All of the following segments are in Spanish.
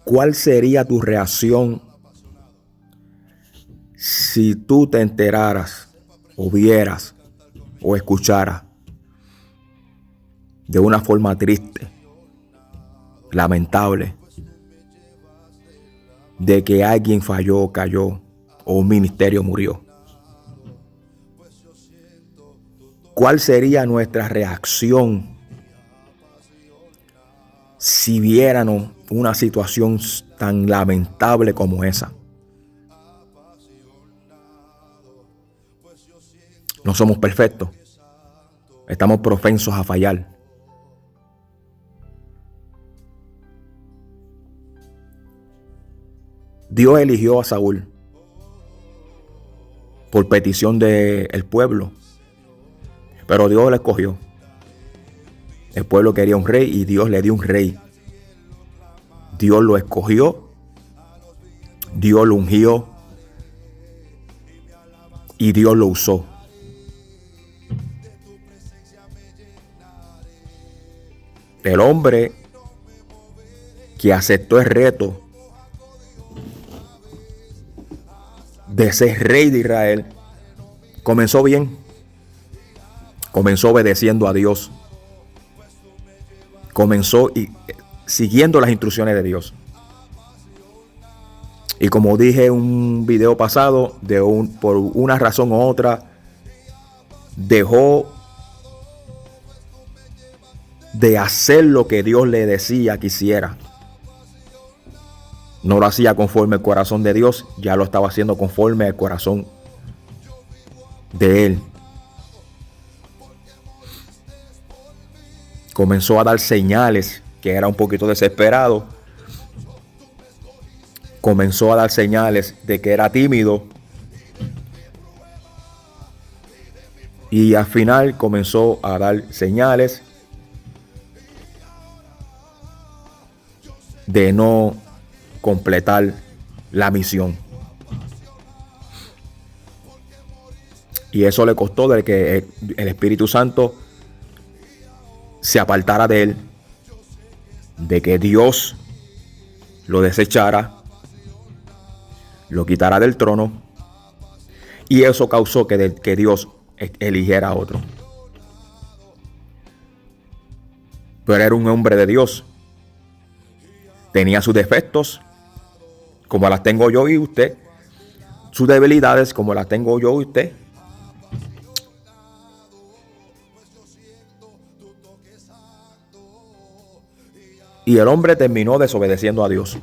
¿Cuál sería tu reacción si tú te enteraras o vieras o escucharas de una forma triste, lamentable, de que alguien falló, cayó o un ministerio murió? ¿Cuál sería nuestra reacción si viéramos una situación tan lamentable como esa? No somos perfectos. Estamos propensos a fallar. Dios eligió a Saúl por petición del pueblo, pero Dios lo escogió. El pueblo quería un rey y Dios le dio un rey. Dios lo escogió, Dios lo ungió y Dios lo usó. El hombre que aceptó el reto de ser rey de Israel comenzó bien, comenzó obedeciendo a Dios, comenzó siguiendo las instrucciones de Dios. Y como dije en un video pasado, por una razón u otra, dejó de hacer lo que Dios le decía que hiciera. No lo hacía conforme al corazón de Dios, ya lo estaba haciendo conforme al corazón de él. Comenzó a dar señales, que era un poquito desesperado. Comenzó a dar señales de que era tímido. Y al final comenzó a dar señales de no completar la misión. Y eso le costó de que el Espíritu Santo se apartara de él, de que Dios lo desechara, lo quitara del trono, y eso causó que Dios eligiera a otro. Pero era un hombre de Dios. Tenía sus defectos, como las tengo yo y usted. Sus debilidades, como las tengo yo y usted. Y el hombre terminó desobedeciendo a Dios.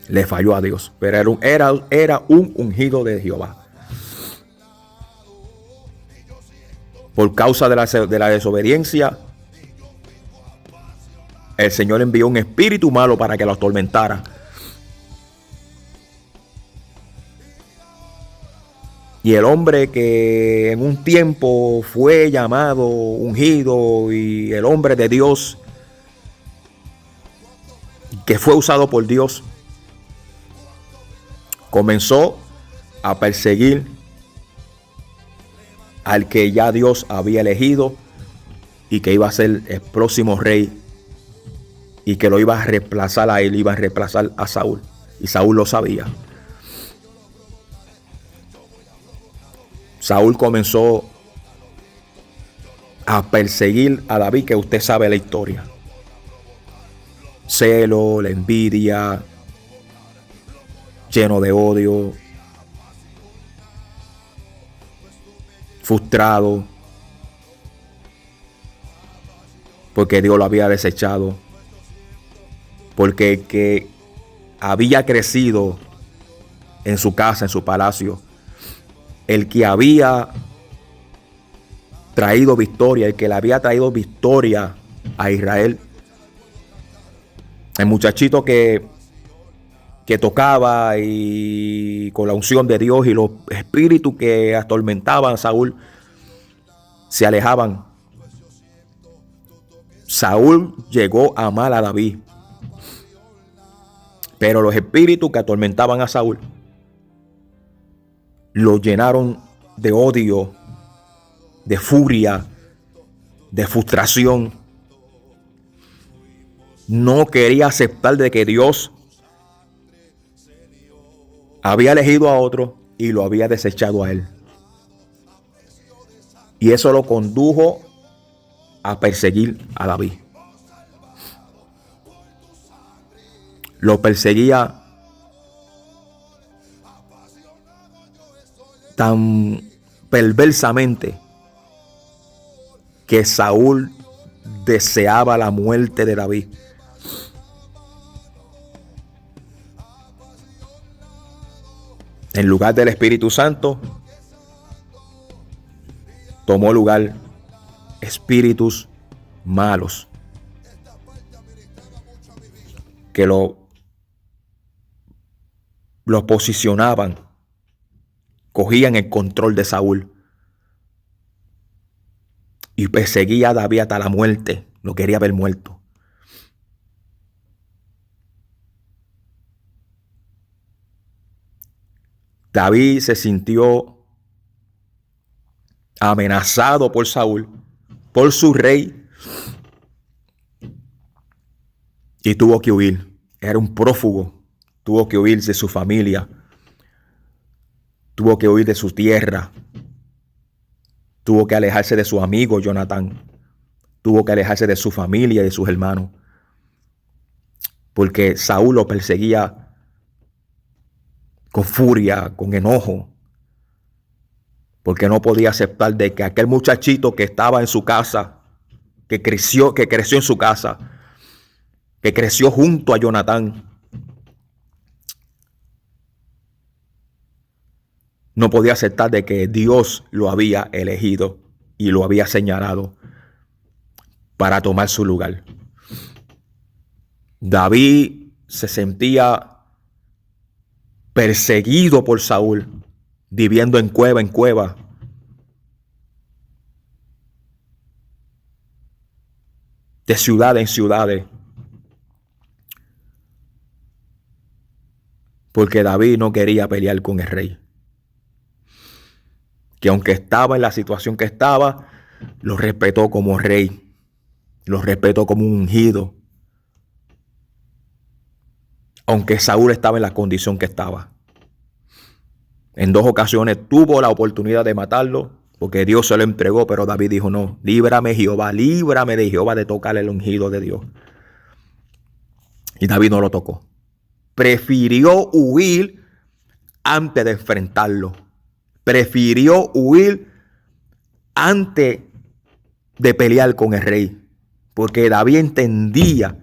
Le falló a Dios. Pero era un ungido de Jehová. Por causa de la desobediencia, el Señor envió un espíritu malo para que lo atormentara. Y el hombre que en un tiempo fue llamado, ungido, y el hombre de Dios, que fue usado por Dios, comenzó a perseguir al que ya Dios había elegido y que iba a ser el próximo rey, y que lo iba a reemplazar a él, iba a reemplazar a Saúl. Y Saúl lo sabía. Saúl comenzó a perseguir a David, que usted sabe la historia. Celo, la envidia, lleno de odio, frustrado, porque Dios lo había desechado, porque el que había crecido en su casa, en su palacio, el que había traído victoria, el que le había traído victoria a Israel, el muchachito que tocaba y con la unción de Dios, y los espíritus que atormentaban a Saúl se alejaban. Saúl llegó a amar a David, pero los espíritus que atormentaban a Saúl lo llenaron de odio, de furia, de frustración. no quería aceptar de que Dios había elegido a otro y lo había desechado a él. Y eso lo condujo a perseguir a David. Lo perseguía tan perversamente que Saúl deseaba la muerte de David. En lugar del Espíritu Santo, tomó lugar espíritus malos que lo posicionaban, cogían el control de Saúl y perseguía a David hasta la muerte. Lo quería ver muerto. David se sintió amenazado por Saúl, por su rey, y tuvo que huir. Era un prófugo. Tuvo que huir de su familia. Tuvo que huir de su tierra. Tuvo que alejarse de su amigo Jonatán. Tuvo que alejarse de su familia y de sus hermanos. Porque Saúl lo perseguía con furia, con enojo. Porque no podía aceptar de que aquel muchachito que estaba en su casa, que creció en su casa, que creció junto a Jonatán, no podía aceptar de que Dios lo había elegido y lo había señalado para tomar su lugar. David se sentía perseguido por Saúl, viviendo en cueva, de ciudad en ciudades, porque David no quería pelear con el rey, que aunque estaba en la situación que estaba, lo respetó como rey, lo respetó como un ungido, aunque Saúl estaba en la condición que estaba. En 2 ocasiones tuvo la oportunidad de matarlo, porque Dios se lo entregó, pero David dijo: no, líbrame de Jehová de tocar el ungido de Dios. Y David no lo tocó. Prefirió huir antes de enfrentarlo. Prefirió huir antes de pelear con el rey, porque David entendía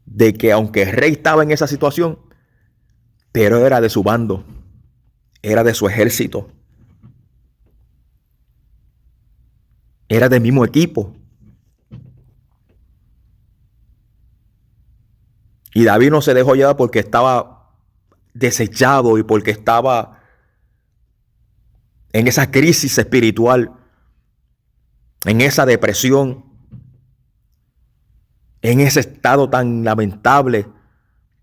de que aunque el rey estaba en esa situación, pero era de su bando, era de su ejército, era del mismo equipo. Y David no se dejó llevar porque estaba desechado y porque estaba en esa crisis espiritual, en esa depresión, en ese estado tan lamentable.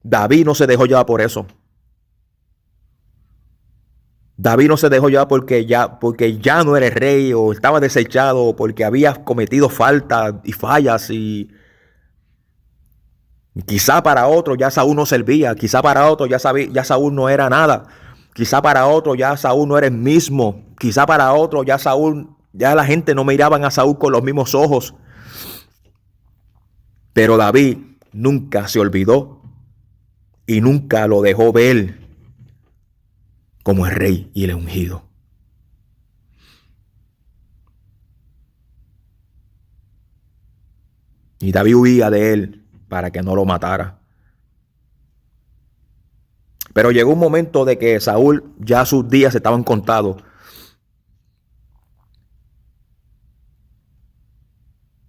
David no se dejó llevar por eso. David no se dejó llevar porque ya no era el rey, o estaba desechado, o porque había cometido faltas y fallas, y quizá para otro ya Saúl no servía, quizá para otro ya Saúl no era nada, quizá para otro ya Saúl no era el mismo, quizá para otro ya la gente no miraban a Saúl con los mismos ojos. Pero David nunca se olvidó y nunca lo dejó ver como el rey y el ungido. Y David huía de él para que no lo matara. Pero llegó un momento de que Saúl ya sus días estaban contados.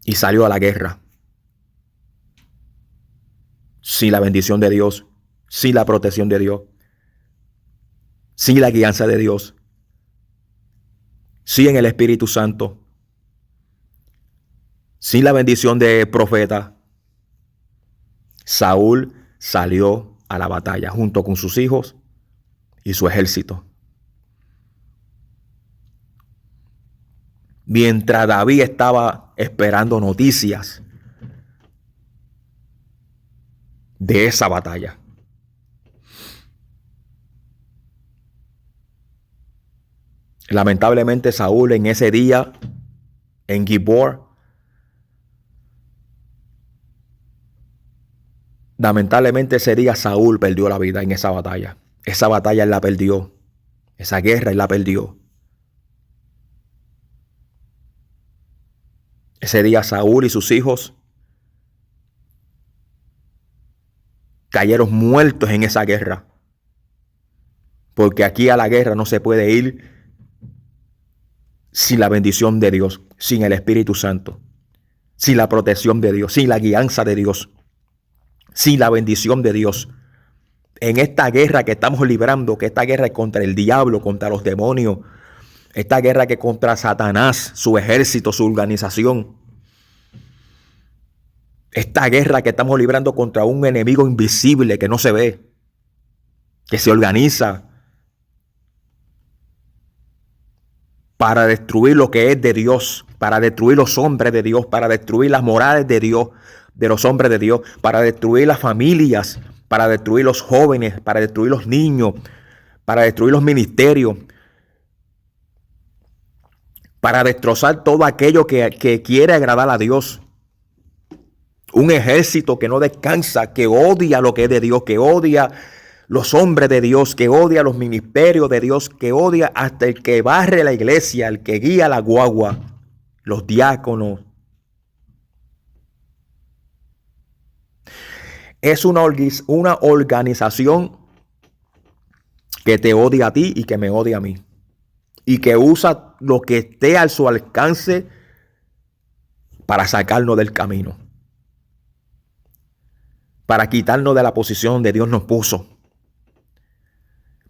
Y salió a la guerra. Sin la bendición de Dios, sin la protección de Dios, sin la guianza de Dios, sin el Espíritu Santo, sin la bendición de profeta. Saúl salió a la batalla junto con sus hijos y su ejército. Mientras David estaba esperando noticias de esa batalla. Lamentablemente Saúl en ese día, en Gibor, lamentablemente ese día Saúl perdió la vida en esa batalla. Esa batalla él la perdió. Esa guerra él la perdió. Ese día Saúl y sus hijos cayeron muertos en esa guerra. Porque aquí a la guerra no se puede ir sin la bendición de Dios, sin el Espíritu Santo, sin la protección de Dios, sin la guianza de Dios, sin la bendición de Dios. En esta guerra que estamos librando, que esta guerra es contra el diablo, contra los demonios, esta guerra que es contra Satanás, su ejército, su organización. Esta guerra que estamos librando contra un enemigo invisible que no se ve, que se organiza para destruir lo que es de Dios, para destruir los hombres de Dios, para destruir las morales de Dios, de los hombres de Dios, para destruir las familias, para destruir los jóvenes, para destruir los niños, para destruir los ministerios, para destrozar todo aquello que quiere agradar a Dios. Un ejército que no descansa, que odia lo que es de Dios, que odia los hombres de Dios, que odia los ministerios de Dios, que odia hasta el que barre la iglesia, el que guía la guagua, los diáconos. Es una organización que te odia a ti y que me odia a mí. Y que usa lo que esté a su alcance para sacarnos del camino. Para quitarnos de la posición donde Dios nos puso.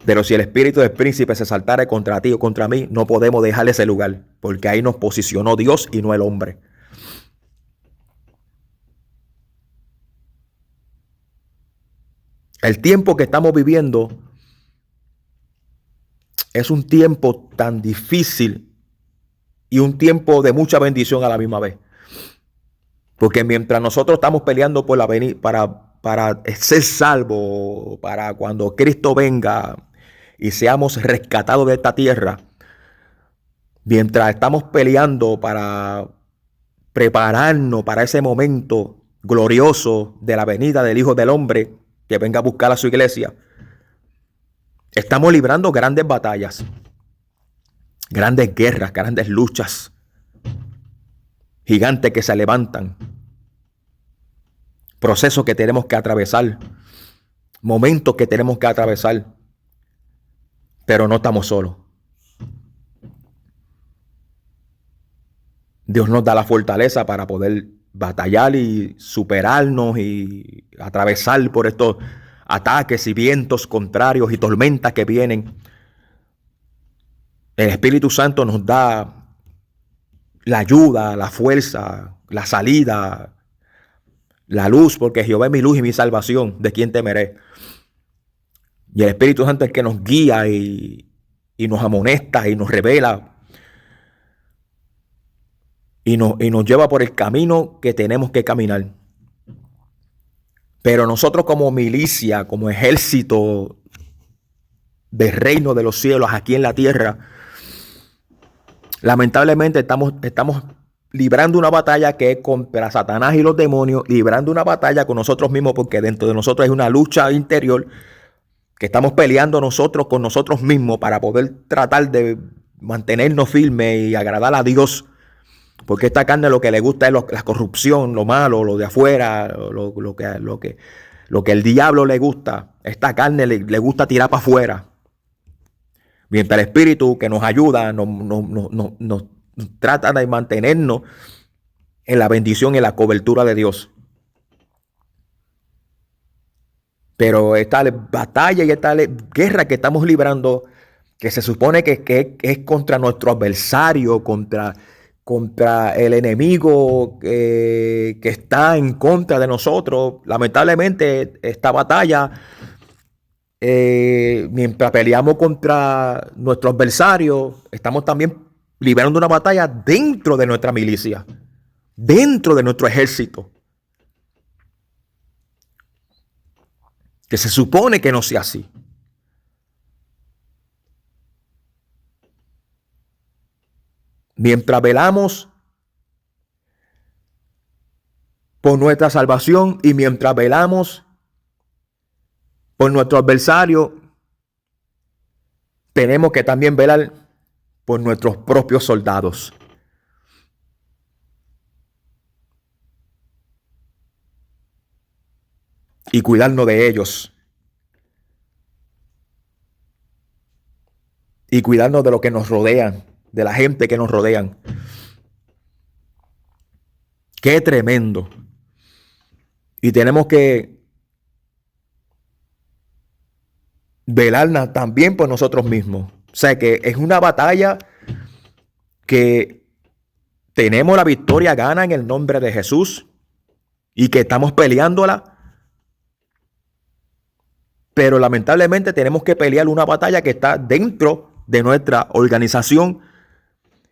Pero si el espíritu del príncipe se saltara contra ti o contra mí, no podemos dejar ese lugar, porque ahí nos posicionó Dios y no el hombre. El tiempo que estamos viviendo es un tiempo tan difícil y un tiempo de mucha bendición a la misma vez. Porque mientras nosotros estamos peleando por para ser salvos, para cuando Cristo venga y seamos rescatados de esta tierra, mientras estamos peleando para prepararnos para ese momento glorioso de la venida del Hijo del Hombre que venga a buscar a su iglesia, estamos librando grandes batallas, grandes guerras, grandes luchas, gigantes que se levantan, procesos que tenemos que atravesar, momentos que tenemos que atravesar, pero no estamos solos. Dios nos da la fortaleza para poder batallar y superarnos y atravesar por estos ataques y vientos contrarios y tormentas que vienen. El Espíritu Santo nos da la ayuda, la fuerza, la salida, la luz, porque Jehová es mi luz y mi salvación, ¿de quién temeré? Y el Espíritu Santo es el que nos guía y nos amonesta y nos revela y nos lleva por el camino que tenemos que caminar. Pero nosotros como milicia, como ejército del reino de los cielos aquí en la tierra, lamentablemente estamos librando una batalla que es contra Satanás y los demonios, librando una batalla con nosotros mismos, porque dentro de nosotros hay una lucha interior que estamos peleando nosotros con nosotros mismos para poder tratar de mantenernos firmes y agradar a Dios. Porque esta carne lo que le gusta es la corrupción, lo malo, lo de afuera, lo que el diablo le gusta. Esta carne le gusta tirar para afuera. Mientras el Espíritu que nos ayuda, nos trata de mantenernos en la bendición y en la cobertura de Dios. Pero esta batalla y esta guerra que estamos librando, que se supone que es contra nuestro adversario, contra el enemigo que está en contra de nosotros. Lamentablemente esta batalla, mientras peleamos contra nuestro adversario, estamos también librando una batalla dentro de nuestra milicia, dentro de nuestro ejército. que se supone que no sea así. Mientras velamos por nuestra salvación y mientras velamos por nuestro adversario, tenemos que también velar por nuestros propios soldados. Y cuidarnos de ellos. Y cuidarnos de lo que nos rodean, de la gente que nos rodean. Qué tremendo. Y tenemos que velar también por nosotros mismos. O sea que es una batalla que tenemos la victoria gana en el nombre de Jesús y que estamos peleándola. Pero lamentablemente tenemos que pelear una batalla que está dentro de nuestra organización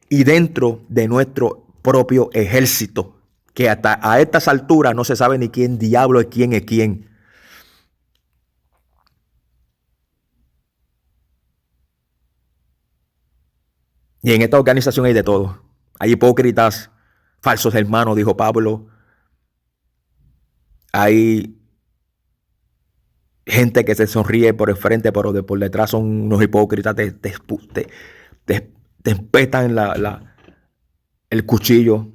y dentro de nuestro propio ejército, que hasta a estas alturas no se sabe ni quién diablo es quién es quién. Y en esta organización hay de todo. Hay hipócritas, falsos hermanos, dijo Pablo. Hay gente que se sonríe por el frente, pero por detrás son unos hipócritas, te espetan el cuchillo.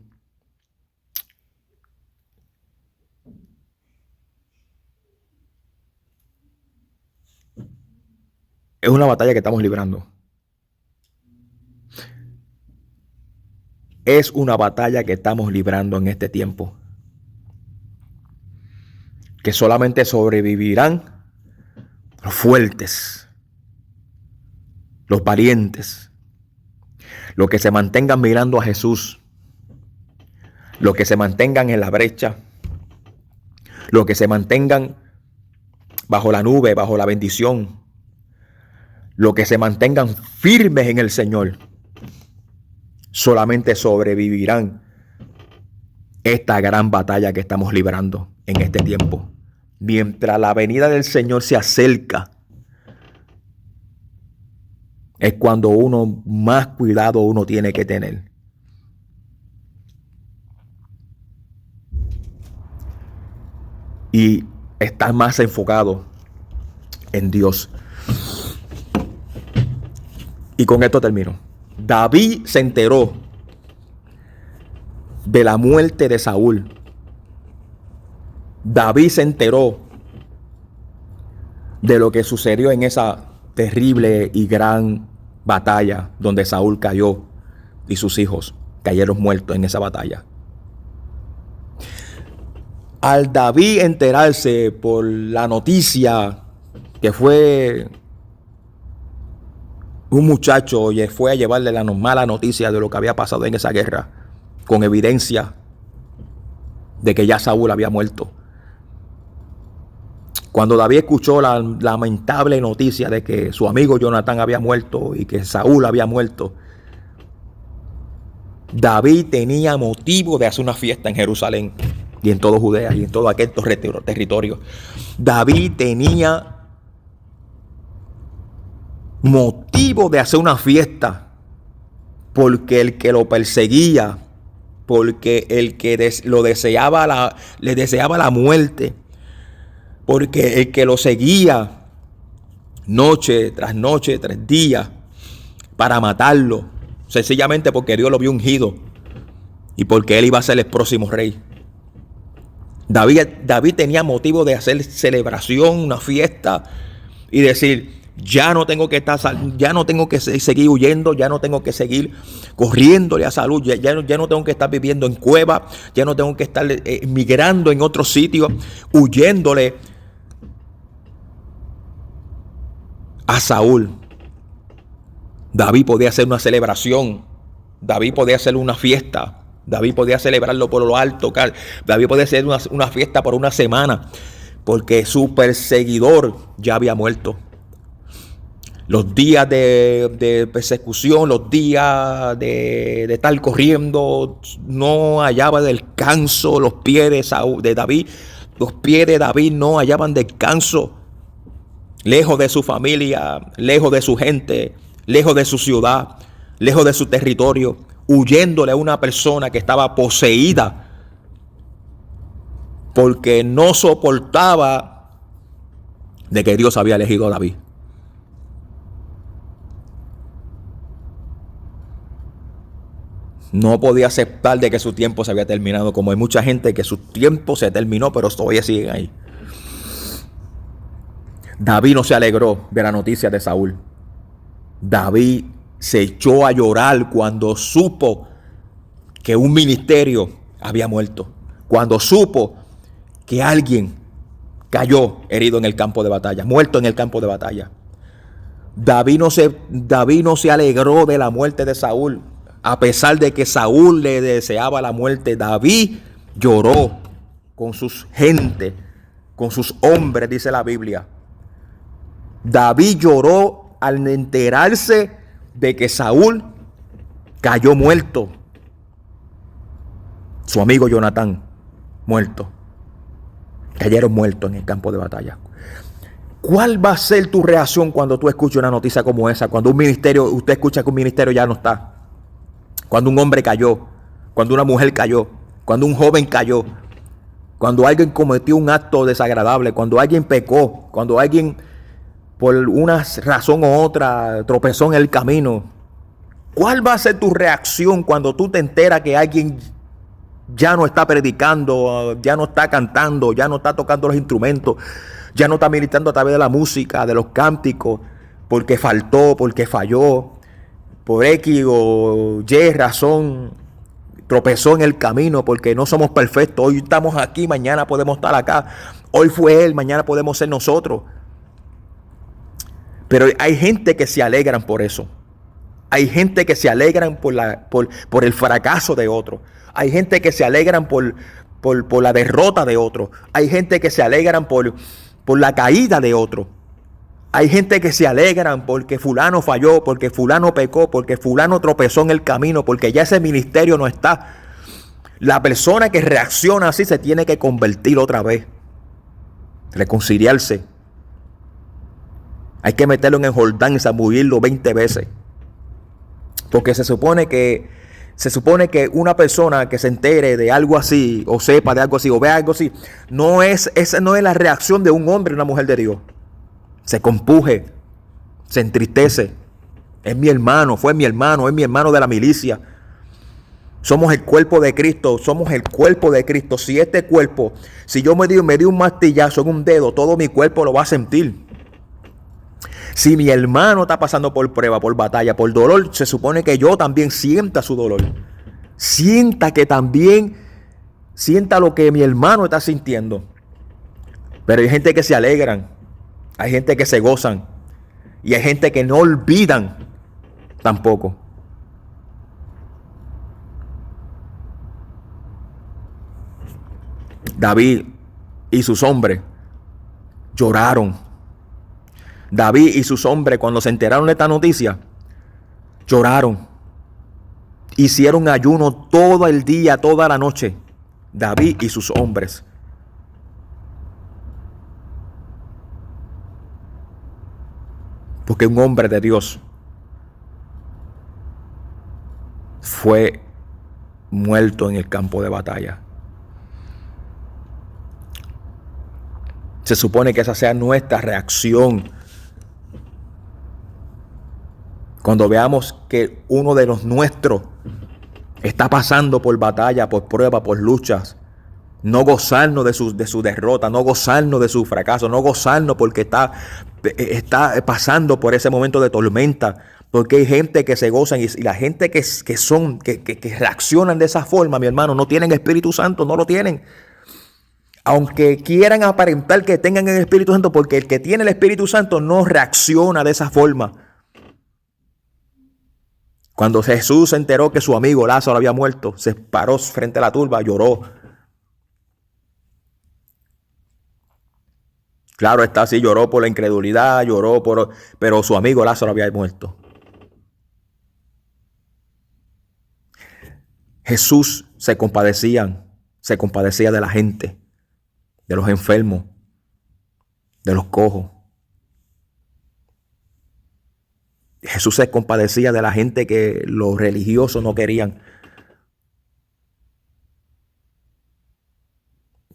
Es una batalla que estamos librando. Es una batalla que estamos librando en este tiempo. Que solamente sobrevivirán los fuertes, los valientes, los que se mantengan mirando a Jesús, los que se mantengan en la brecha, los que se mantengan bajo la nube, bajo la bendición, los que se mantengan firmes en el Señor, solamente sobrevivirán esta gran batalla que estamos librando en este tiempo. Mientras la venida del Señor se acerca, es cuando uno más cuidado uno tiene que tener. Y estar más enfocado en Dios. Y con esto termino. David se enteró de la muerte de Saúl. David se enteró de lo que sucedió en esa terrible y gran batalla donde Saúl cayó y sus hijos cayeron muertos en esa batalla. Al David enterarse por la noticia que fue un muchacho y fue a llevarle la mala noticia de lo que había pasado en esa guerra, con evidencia de que ya Saúl había muerto. Cuando David escuchó la lamentable noticia de que su amigo Jonatán había muerto y que Saúl había muerto, David tenía motivo de hacer una fiesta en Jerusalén y en todo Judea y en todo aquel territorio. David tenía motivo de hacer una fiesta porque el que lo perseguía, porque el que lo deseaba le deseaba la muerte, porque el que lo seguía noche tras días para matarlo, sencillamente porque Dios lo vio ungido y porque él iba a ser el próximo rey. David tenía motivo de hacer celebración, una fiesta y decir: ya no tengo que seguir huyendo, ya no tengo que seguir corriéndole a Saúl, ya no tengo que estar viviendo en cuevas, ya no tengo que estar migrando en otros sitios, huyéndole a Saúl. David podía hacer una celebración, David podía hacer una fiesta, David podía celebrarlo por lo alto, David podía hacer una fiesta por una semana, porque su perseguidor ya había muerto. Los días de persecución, los días de estar corriendo, no hallaba descanso los pies de David. Los pies de David no hallaban descanso. lejos de su familia, lejos de su gente, lejos de su ciudad, lejos de su territorio, huyéndole a una persona que estaba poseída porque no soportaba de que Dios había elegido a David. No podía aceptar de que su tiempo se había terminado, como hay mucha gente que su tiempo se terminó, pero todavía siguen ahí. David no se alegró de la noticia de Saúl. David se echó a llorar cuando supo que un ministerio había muerto. Cuando supo que alguien cayó herido en el campo de batalla, muerto en el campo de batalla. David no se alegró de la muerte de Saúl. A pesar de que Saúl le deseaba la muerte, David lloró con sus gente, con sus hombres, dice la Biblia. David lloró al enterarse de que Saúl cayó muerto. Su amigo Jonatán, muerto. Cayeron muertos en el campo de batalla. ¿Cuál va a ser tu reacción cuando tú escuchas una noticia como esa? Cuando usted escucha que un ministerio ya no está. Cuando un hombre cayó, cuando una mujer cayó, cuando un joven cayó, cuando alguien cometió un acto desagradable, cuando alguien pecó, cuando alguien por una razón u otra tropezó en el camino. ¿Cuál va a ser tu reacción cuando tú te enteras que alguien ya no está predicando, ya no está cantando, ya no está tocando los instrumentos, ya no está militando a través de la música, de los cánticos, porque faltó, porque falló, por X o Y razón, tropezó en el camino, porque no somos perfectos? Hoy estamos aquí, mañana podemos estar acá. Hoy fue él, mañana podemos ser nosotros. Pero hay gente que se alegran por eso. Hay gente que se alegran por el fracaso de otro. Hay gente que se alegran por la derrota de otro. Hay gente que se alegran por la caída de otro. Hay gente que se alegran porque fulano falló, porque fulano pecó, porque fulano tropezó en el camino, porque ya ese ministerio no está. La persona que reacciona así se tiene que convertir otra vez. Reconciliarse. Hay que meterlo en el Jordán y zambullirlo 20 veces. Porque se supone que una persona que se entere de algo así, o sepa de algo así, o vea algo así, esa no es la reacción de un hombre y una mujer de Dios. Se compuje, se entristece. Es mi hermano, fue mi hermano, es mi hermano de la milicia. Somos el cuerpo de Cristo, somos el cuerpo de Cristo. Si yo me di un martillazo en un dedo, todo mi cuerpo lo va a sentir. Si mi hermano está pasando por prueba, por batalla, por dolor, se supone que yo también sienta su dolor. Sienta lo que mi hermano está sintiendo. Pero hay gente que se alegran, hay gente que se gozan y hay gente que no olvidan tampoco. David y sus hombres lloraron. David y sus hombres, cuando se enteraron de esta noticia, lloraron. Hicieron ayuno todo el día, toda la noche. David y sus hombres. Porque un hombre de Dios fue muerto en el campo de batalla. Se supone que esa sea nuestra reacción cuando veamos que uno de los nuestros está pasando por batalla, por prueba, por luchas. No gozarnos de su derrota, no gozarnos de su fracaso, no gozarnos porque está pasando por ese momento de tormenta. Porque hay gente que se gozan y la gente que reaccionan de esa forma, mi hermano, no tienen Espíritu Santo, no lo tienen. Aunque quieran aparentar que tengan el Espíritu Santo, porque el que tiene el Espíritu Santo no reacciona de esa forma. Cuando Jesús se enteró que su amigo Lázaro había muerto, se paró frente a la tumba, lloró. Claro está, así lloró por la incredulidad, pero su amigo Lázaro había muerto. Jesús se compadecía de la gente, de los enfermos, de los cojos. Jesús se compadecía de la gente que los religiosos no querían.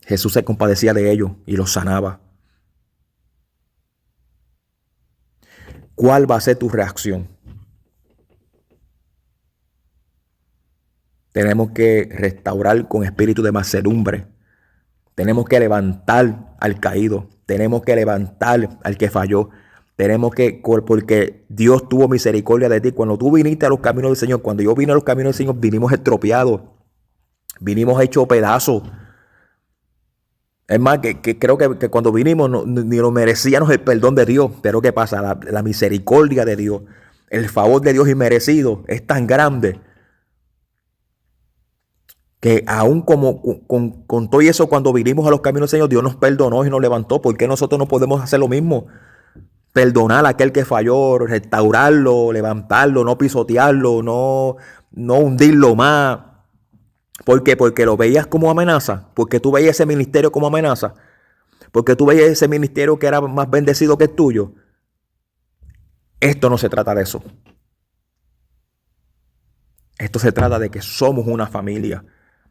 Jesús se compadecía de ellos y los sanaba. ¿Cuál va a ser tu reacción? Tenemos que restaurar con espíritu de mansedumbre. Tenemos que levantar al caído. Tenemos que levantar al que falló. Tenemos que, porque Dios tuvo misericordia de ti. Cuando tú viniste a los caminos del Señor, cuando yo vine a los caminos del Señor, vinimos estropeados. Vinimos hechos pedazos. Es más, que creo que cuando vinimos ni lo merecíamos el perdón de Dios. Pero ¿qué pasa? La misericordia de Dios, el favor de Dios inmerecido es tan grande que aún como con todo eso, cuando vinimos a los caminos del Señor, Dios nos perdonó y nos levantó. ¿Por qué nosotros no podemos hacer lo mismo? Perdonar a aquel que falló, restaurarlo, levantarlo, no pisotearlo, no hundirlo más. ¿Por qué? Porque lo veías como amenaza, porque tú veías ese ministerio como amenaza, porque tú veías ese ministerio que era más bendecido que el tuyo. Esto no se trata de eso. Esto se trata de que somos una familia,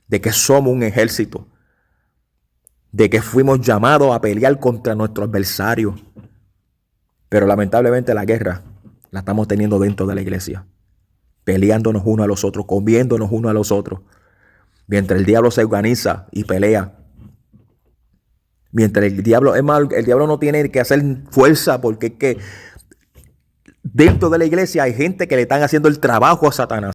de que somos un ejército, de que fuimos llamados a pelear contra nuestro adversario. Pero lamentablemente la guerra la estamos teniendo dentro de la iglesia, peleándonos unos a los otros, comiéndonos unos a los otros. Mientras el diablo se organiza y pelea. Mientras el diablo, es más, el diablo no tiene que hacer fuerza, porque es que dentro de la iglesia hay gente que le están haciendo el trabajo a Satanás.